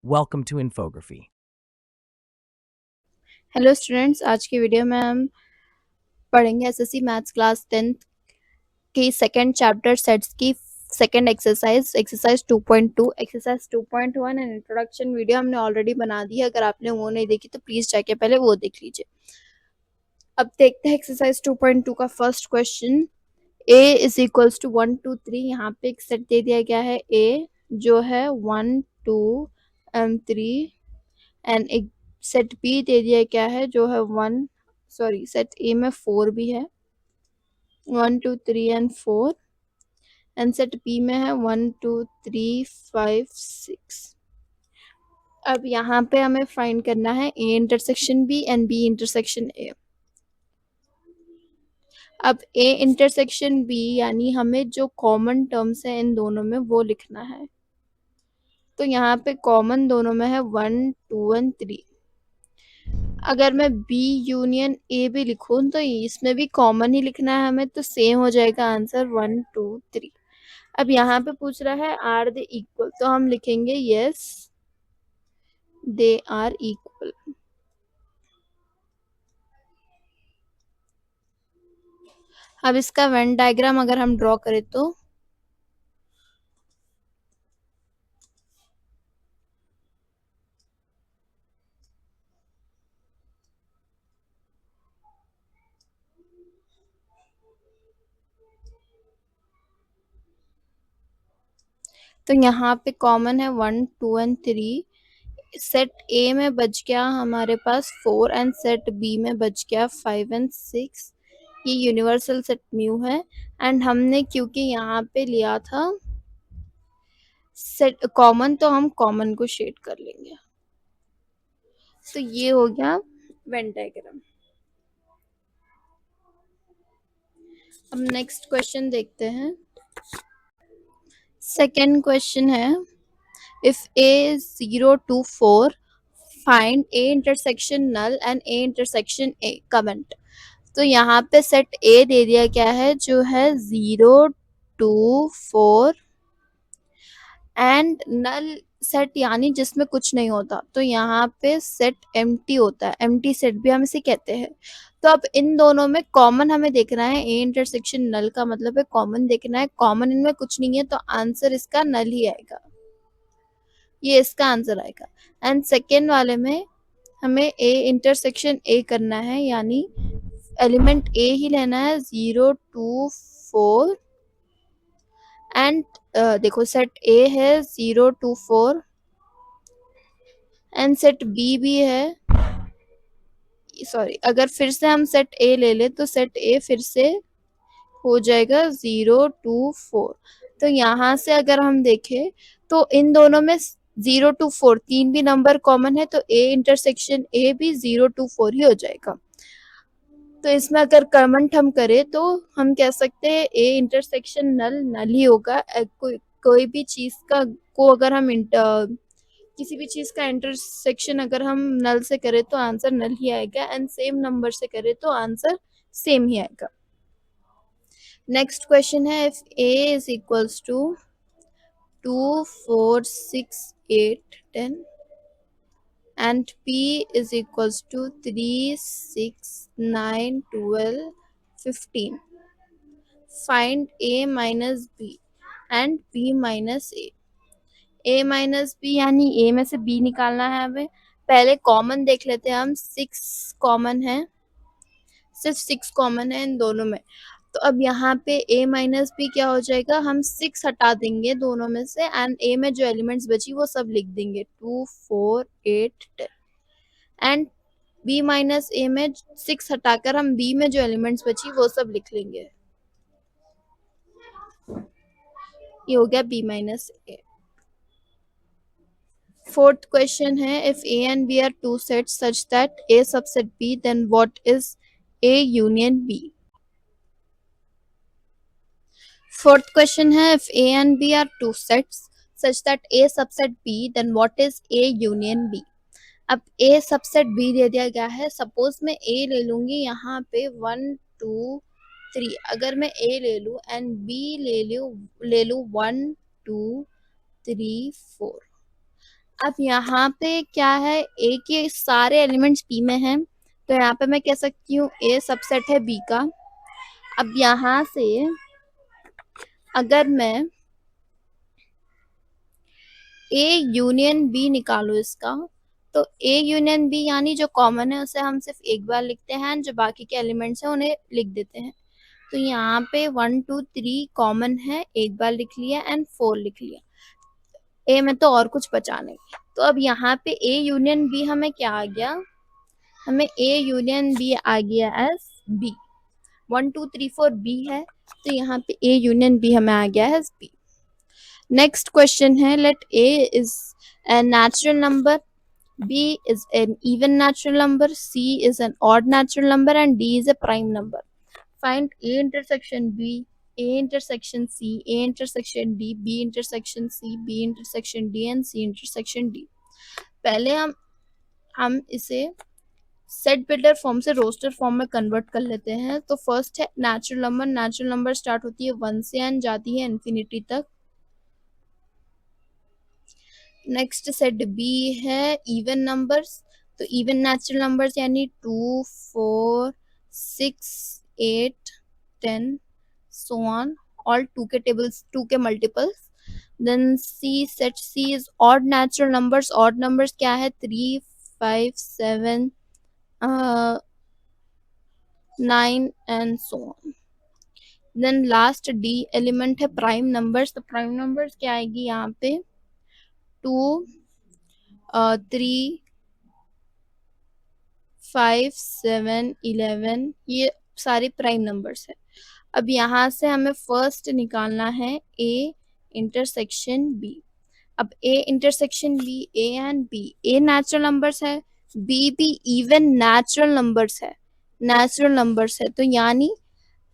Welcome to Infography. Hello students, आज की video में हम पढ़ेंगे एसएससी मैथ्स क्लास 10th की सेकंड चैप्टर सेट्स की second exercise 2.2 exercise 2.1 and introduction video हमने ऑलरेडी बना दी है। अगर आपने वो नहीं देखी तो प्लीज़ जाके पहले वो देख लीजिए। अब देखते हैं एक्सरसाइज 2.2 का first question. a is equals to 1 2 3। यहाँ पे एक सेट दे दिया गया है a जो है 1 2 एंड 3 एंड एक सेट बी दे दिया क्या है जो है सेट ए में 4 भी है 1 2 3 एंड 4 एंड सेट बी में है 1 2 3 5 6। अब यहाँ पे हमें फाइंड करना है A intersection B and B intersection A. अब ए इंटरसेक्शन बी यानी हमें जो कॉमन टर्म्स है इन दोनों में वो लिखना है। तो यहाँ पे कॉमन दोनों में है 1 2 एंड 3। अगर मैं बी यूनियन ए भी लिखूं तो इसमें भी कॉमन ही लिखना है हमें, तो सेम हो जाएगा आंसर 1 2 3। अब यहाँ पे पूछ रहा है आर दे इक्वल, तो हम लिखेंगे यस दे आर इक्वल। अब इसका वेन डायग्राम अगर हम ड्रॉ करें तो यहाँ पे कॉमन है 1 2 एंड 3। सेट ए में बच गया हमारे पास 4 एंड सेट बी में बच गया 5 एंड 6। ये यूनिवर्सल सेट म्यू है एंड हमने क्योंकि यहाँ पे लिया था सेट कॉमन तो हम कॉमन को शेड कर लेंगे। तो ये हो गया वेन डायग्राम। अब नेक्स्ट क्वेश्चन देखते हैं। सेकेंड क्वेश्चन है if A 0 2 4 find A intersection null and A intersection A comment. तो यहाँ पे सेट ए दे दिया क्या है जो है 0 2 4 एंड नल सेट यानी जिसमें कुछ नहीं होता, तो यहाँ पे सेट एम्प्टी होता है, एम्प्टी सेट भी हम इसे कहते हैं। तो अब इन दोनों में कॉमन हमें देखना है, ए इंटरसेक्शन नल का मतलब है कॉमन देखना है। कॉमन इनमें कुछ नहीं है तो आंसर इसका नल ही आएगा, ये इसका आंसर आएगा। एंड सेकेंड वाले में हमें ए इंटरसेक्शन ए करना है यानी एलिमेंट ए ही लेना है 0 2 4 एंड देखो सेट ए है 0 2 4 एंड सेट बी भी है। सॉरी, अगर फिर से हम सेट ए ले ले तो सेट ए फिर से हो जाएगा 0 2 4। तो यहाँ से अगर हम देखें तो इन दोनों में 0 2 4 तीन भी नंबर कॉमन है, तो ए इंटरसेक्शन ए भी 0 2 4 ही हो जाएगा। तो इसमें अगर कमेंट हम करें तो हम कह सकते हैं ए इंटरसेक्शन नल नल ही होगा। कोई भी चीज का को अगर हम किसी भी चीज का इंटरसेक्शन अगर हम नल से करें तो आंसर नल ही आएगा एंड सेम नंबर से करें तो आंसर सेम ही आएगा। नेक्स्ट क्वेश्चन है if A is equals to 2 4 6 8 10 and p is equals to 3 6 9 12 15, find a minus b and b minus a। a minus b यानी a में से b निकालना है हमें। पहले कॉमन देख लेते हैं हम, 6 कॉमन है, सिर्फ 6 कॉमन है इन दोनों में। तो अब यहाँ पे a माइनस बी क्या हो जाएगा, हम 6 हटा देंगे दोनों में से एंड a में जो एलिमेंट्स बची वो सब लिख देंगे 2 4 8 10 एंड b माइनस ए में 6 हटाकर हम b में जो एलिमेंट्स बची वो सब लिख लेंगे। ये हो गया b minus A. Fourth question है if a and b are two sets such that a subset b then what is a union b। Fourth question है if a and b are two sets such that a subset b then what is a union b। अब a subset b दे दिया गया है, suppose मैं a ले लूंगी यहाँ पे 1 2 3। अगर मैं a ले लूं एंड b ले लूं 1 2 3 4। अब यहाँ पे क्या है, ए के सारे एलिमेंट्स बी में हैं, तो यहाँ पे मैं कह सकती हूँ ए सबसेट है बी का। अब यहाँ से अगर मैं ए यूनियन बी निकालू इसका, तो ए यूनियन बी यानी जो कॉमन है उसे हम सिर्फ एक बार लिखते हैं, जो बाकी के एलिमेंट्स हैं उन्हें लिख देते हैं। तो यहाँ पे 1 2 3 कॉमन है, एक बार लिख लिया, एंड 4 लिख लिया। ए में तो और कुछ बचा नहीं। तो अब यहाँ पे ए यूनियन बी हमें क्या आ गया, हमें ए यूनियन बी आ गया एज बी। 1 2 3 4 बी है, तो यहाँ पे ए यूनियन बी हमें आ गया है बी। नेक्स्ट क्वेश्चन है, let A is a natural number, b is an even natural number, c is an odd natural number, and d is a prime number. Find a intersection b, a intersection c, a intersection d, b intersection c, b intersection d, and c intersection d. पहले हम इसे set builder form से roster form में convert कर लेते हैं। तो first है natural number. Natural number start होती है 1 से एंड जाती है इन्फिनिटी तक। नेक्स्ट सेट बी है इवन नंबर्स। तो इवन नेचुरल नंबर्स यानी 2 4 6 8 10 सो ऑन, ऑल 2 के टेबल्स, 2 के multiples. Then C set C is odd natural numbers. Odd numbers क्या है, 3 5 7 9 and so on. Then last D element है prime numbers. तो prime numbers क्या आएगी यहाँ पे, 2 3 5 7 11, ये सारे प्राइम नंबर्स है। अब यहाँ से हमें फर्स्ट निकालना है ए इंटरसेक्शन बी। अब A intersection B, A and B, A natural numbers है, बी भी इवन नेचुरल नंबर्स है, नेचुरल नंबर्स है। तो यानी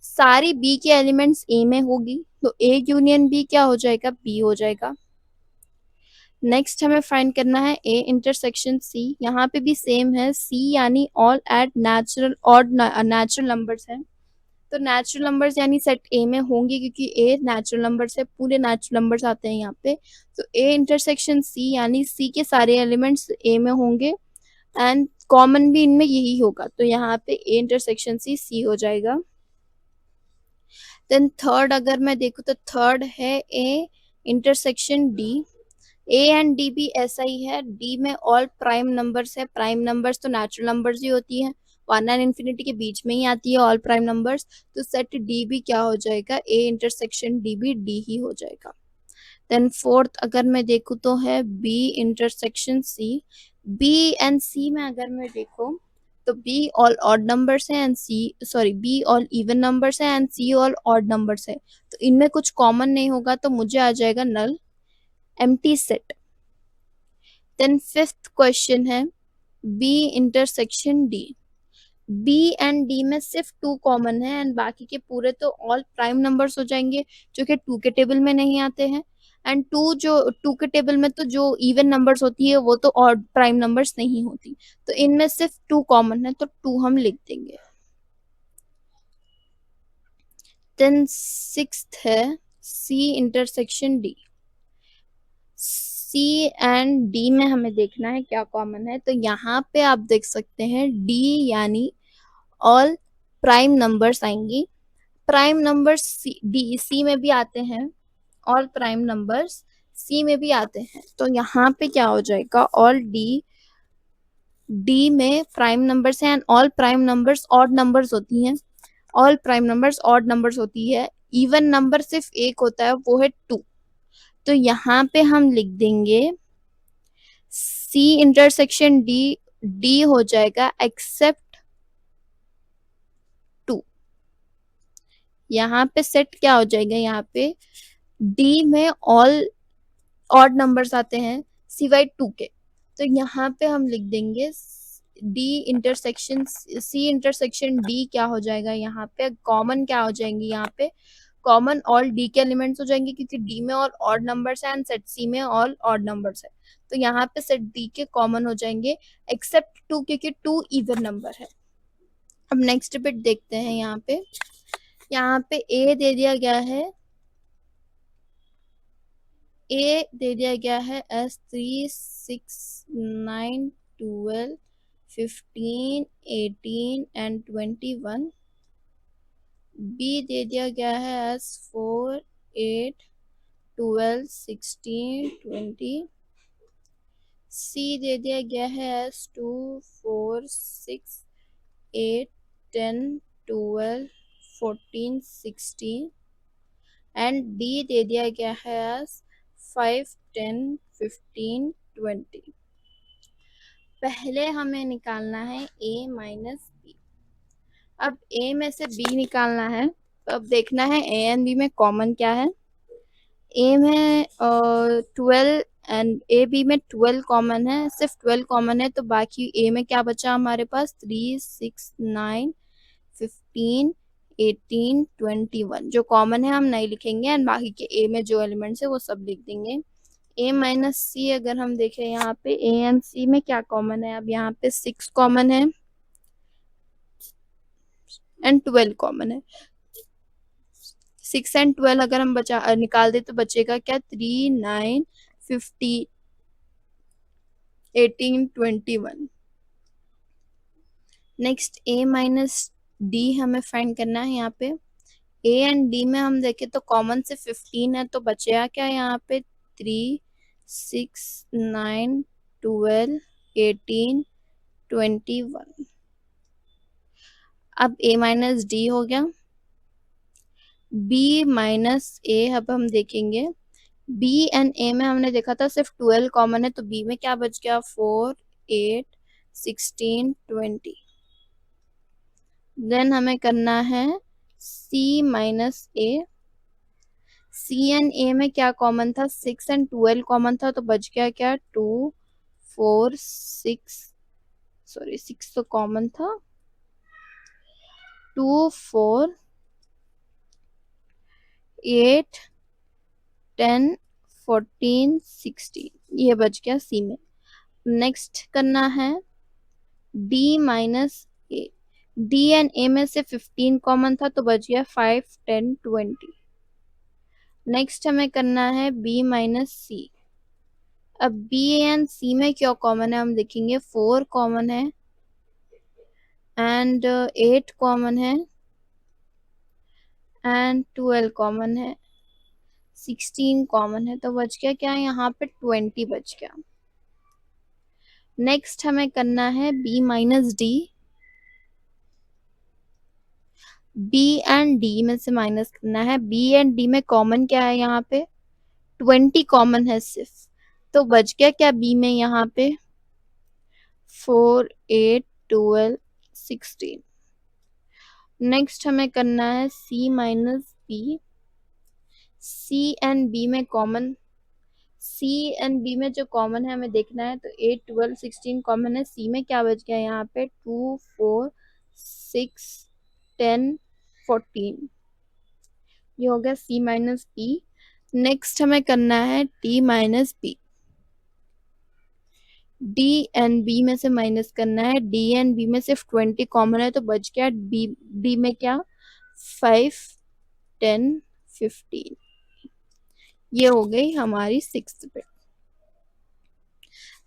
सारी बी के एलिमेंट्स ए में होगी, तो ए यूनियन बी क्या हो जाएगा, बी हो जाएगा। नेक्स्ट हमें फाइंड करना है ए इंटरसेक्शन सी। यहाँ पे भी सेम है, सी यानी all at natural odd natural numbers है। तो नेचुरल नंबर्स यानी सेट ए में होंगे, क्योंकि ए नेचुरल नंबर्स है, पूरे नेचुरल नंबर्स आते हैं यहाँ पे। तो ए इंटरसेक्शन सी यानी सी के सारे एलिमेंट्स ए में होंगे, एंड कॉमन भी इनमें यही होगा। तो यहाँ पे ए इंटरसेक्शन सी सी हो जाएगा। देन थर्ड अगर मैं देखूँ तो थर्ड है A intersection D. A and D भी ऐसा ही है, डी में ऑल प्राइम नंबर्स है। प्राइम नंबर्स तो नेचुरल नंबर्स ही होती है, 1 एंड इन्फिनिटी के बीच में ही आती है ऑल प्राइम नंबर्स। तो सेट डी भी क्या हो जाएगा, ए इंटरसेक्शन डी भी डी ही हो जाएगा। देन फोर्थ अगर मैं देखूँ तो है B intersection C. B and C में अगर मैं देखूँ तो बी ऑल ऑड नंबर्स है and C, sorry, B all even numbers है and C all odd numbers है। तो इनमें कुछ कॉमन नहीं होगा, तो मुझे आ जाएगा null, empty set. Then fifth question है B intersection D. B and D में सिर्फ 2 कॉमन है, एंड बाकी के पूरे तो ऑल प्राइम नंबर्स हो जाएंगे, जो कि 2 के टेबल में नहीं आते हैं। एंड 2 के टेबल में तो जो इवन नंबर्स होती है वो तो ऑड प्राइम नंबर्स नहीं होती। तो इनमें सिर्फ 2 कॉमन है, तो 2 हम लिख देंगे। देन सिक्स्थ है C intersection D. C and D में हमें देखना है क्या कॉमन है। तो यहाँ पे आप देख सकते हैं डी यानी ऑल प्राइम नंबर्स आएंगी। प्राइम नंबर्स डी सी में भी आते हैं, ऑल प्राइम नंबर्स सी में भी आते हैं। तो यहाँ पे क्या हो जाएगा, ऑल डी, डी में प्राइम नंबर्स हैं and all prime numbers odd numbers होती हैं, all prime numbers odd numbers होती है। इवन नंबर सिर्फ एक होता है, वो है 2। तो यहाँ पे हम लिख देंगे सी इंटरसेक्शन डी, डी हो जाएगा एक्सेप्ट 2। यहाँ पे सेट क्या हो जाएगा, यहाँ पे डी में ऑल ऑड नंबर्स आते हैं सिवाय 2 के। तो यहाँ पे हम लिख देंगे D intersection C intersection D क्या हो जाएगा, यहाँ पे कॉमन क्या हो जाएंगी, यहाँ पे कॉमन ऑल डी के एलिमेंट्स हो जाएंगे, क्योंकि डी में ऑल ऑड नंबर्स है एंड सेट सी में ऑल ऑड नंबर्स है। तो यहाँ पे सेट डी के कॉमन हो जाएंगे एक्सेप्ट 2, क्योंकि 2 इवन नंबर है। अब नेक्स्ट बिट देखते हैं। यहाँ पे ए दे दिया गया है ए दे दिया गया है एस 3, 6, 9, 12, 15, 18 एंड 21। बी दे दिया गया है एस 4, 8, 12, 16, 20। सी दे दिया गया है एस 2, 4, 6, 8, 10, 12, 14, 16 एंड डी दे दिया गया है एस 5, 10, 15, 20। पहले हमें निकालना है ए माइनस बी। अब ए में से बी निकालना है, तो अब देखना है ए एंड बी में कॉमन क्या है। ए में 12 एंड ए बी में 12 कॉमन है, सिर्फ 12 कॉमन है, तो बाकी ए में क्या बचा हमारे पास 3, 6, 9, 15, 18, 21। जो कॉमन है हम नहीं लिखेंगे एंड बाकी के ए में जो एलिमेंट्स है वो सब लिख देंगे। ए माइनस सी अगर हम देखें यहाँ पे ए एंड सी में क्या कॉमन है, अब यहाँ पे 6 कॉमन है एंड 12 कॉमन है। 6 एंड 12 अगर हम निकाल दे तो बचेगा क्या 3, 9, 15, 18, 21। नेक्स्ट ए माइनस डी हमें फाइंड करना है। यहाँ पे ए एंड डी में हम देखें तो कॉमन से 15 है, तो बचेगा क्या यहाँ पे 3, 6, 9, 12, 18, 21। अब ए माइनस डी हो गया। बी माइनस ए अब हम देखेंगे, बी एंड ए में हमने देखा था सिर्फ 12 कॉमन है, तो बी में क्या बच गया 4, 8, 16, 20। देन हमें करना है C minus A. C and A में क्या कॉमन था 6 एंड 12 कॉमन था, तो बच गया क्या 2, 4, 6, सॉरी 6 तो कॉमन था, 2, 4, 8, 10, 14, 16 ये बच गया सी में। नेक्स्ट करना है D minus A. D and A में से 15 कॉमन था, तो बच गया 5, 10, 20। नेक्स्ट हमें करना है बी माइनस सी। अब बी एंड सी में क्या कॉमन है हम देखेंगे, 4 कॉमन है एंड 8 कॉमन है एंड 12 कॉमन है, 16 कॉमन है, तो बच गया क्या यहाँ पे 20 बच गया। नेक्स्ट हमें करना है B minus D. B and D में से माइनस करना है। बी एंड डी में कॉमन क्या है यहाँ पे 20 कॉमन है सिर्फ, तो बच गया क्या बी में यहाँ पे 4, 8, 12, 16। नेक्स्ट हमें करना है C minus B. C and B में कॉमन, सी एंड बी में जो कॉमन है हमें देखना है, तो 8, 12, 16 कॉमन है। सी में क्या बच गया यहाँ पे 2, 4, 6, 10, 14। ये हो गया सी माइनस बी। नेक्स्ट हमें करना है D minus B. D and B में से माइनस करना है। डी एंड बी में सिर्फ 20 कॉमन है, तो बच गया बी, डी में क्या 5, 10, 15। ये हो गई हमारी 6th बिट।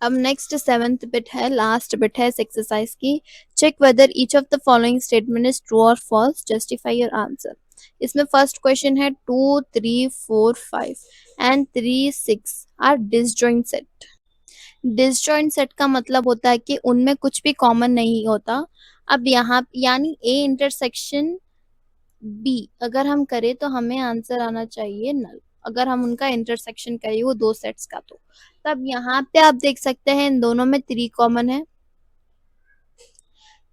अब नेक्स्ट 7th बिट है, लास्ट बिट है इस एक्सरसाइज की। Check whether each of the following statement is true और फॉल्स, जस्टिफाई योर आंसर। इसमें फर्स्ट क्वेश्चन है 2, 3, 4, 5 and 3, 6 are disjoint set. Disjoint set का मतलब होता है कि उनमें कुछ भी कॉमन नहीं होता। अब यहाँ यानी ए इंटरसेक्शन बी अगर हम करें तो हमें आंसर आना चाहिए नल, अगर हम उनका इंटरसेक्शन करें वो दो सेट्स का। तो तब यहाँ पे आप देख सकते हैं इन दोनों में 3 कॉमन है,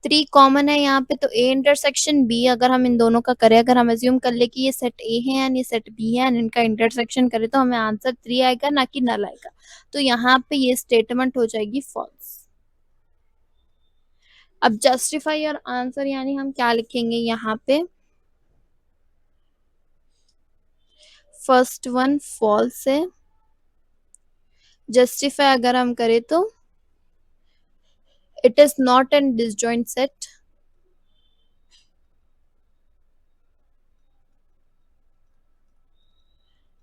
3 कॉमन है यहाँ पे, तो ए इंटरसेक्शन बी अगर हम इन दोनों का करें, अगर हम एज्यूम कर ले कि ये सेट ए है एंड ये सेट बी है एंड इनका इंटरसेक्शन करें, तो हमें आंसर 3 आएगा ना कि नल आएगा। तो यहाँ पे ये स्टेटमेंट हो जाएगी फॉल्स। अब जस्टिफाई योर आंसर यानी हम क्या लिखेंगे यहाँ पे, फर्स्ट वन फॉल्स है। जस्टिफाई अगर हम करें तो it is not an disjoint set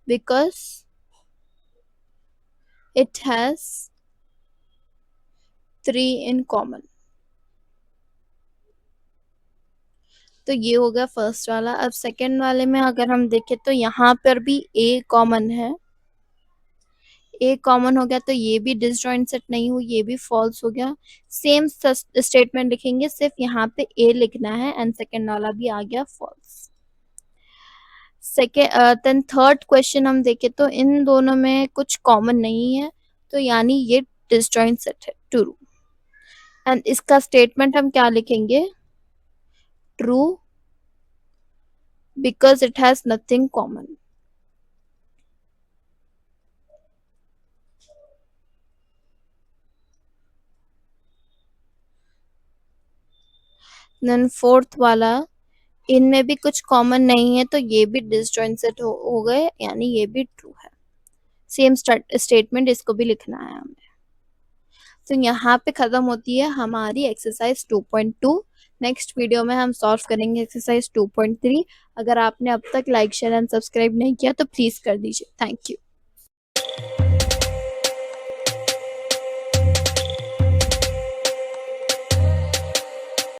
because it has 3 in common। तो ये हो गया फर्स्ट वाला। अब सेकंड वाले में अगर हम देखें तो यहाँ पर भी a कॉमन है, a कॉमन हो गया तो ये भी डिसजॉइंट सेट नहीं हुई, ये भी फॉल्स हो गया। सेम स्टेटमेंट लिखेंगे, सिर्फ यहाँ पे a लिखना है एंड सेकंड वाला भी आ गया false. Second then third question हम देखें तो इन दोनों में कुछ कॉमन नहीं है, तो यानी ये डिसजॉइंट सेट है, ट्रू। एंड इसका स्टेटमेंट हम क्या लिखेंगे, true because it has nothing common. Then fourth वाला, इनमें भी कुछ कॉमन नहीं है तो ये भी डिसजॉइंट सेट हो गए, यानी ये भी ट्रू है। सेम स्टेटमेंट इसको भी लिखना है हमें। तो यहाँ पे खत्म होती है हमारी एक्सरसाइज 2.2। नेक्स्ट वीडियो में हम सॉल्व करेंगे एक्सरसाइज 2.3। अगर आपने अब तक लाइक शेयर एंड सब्सक्राइब नहीं किया तो प्लीज कर दीजिए। Thank you.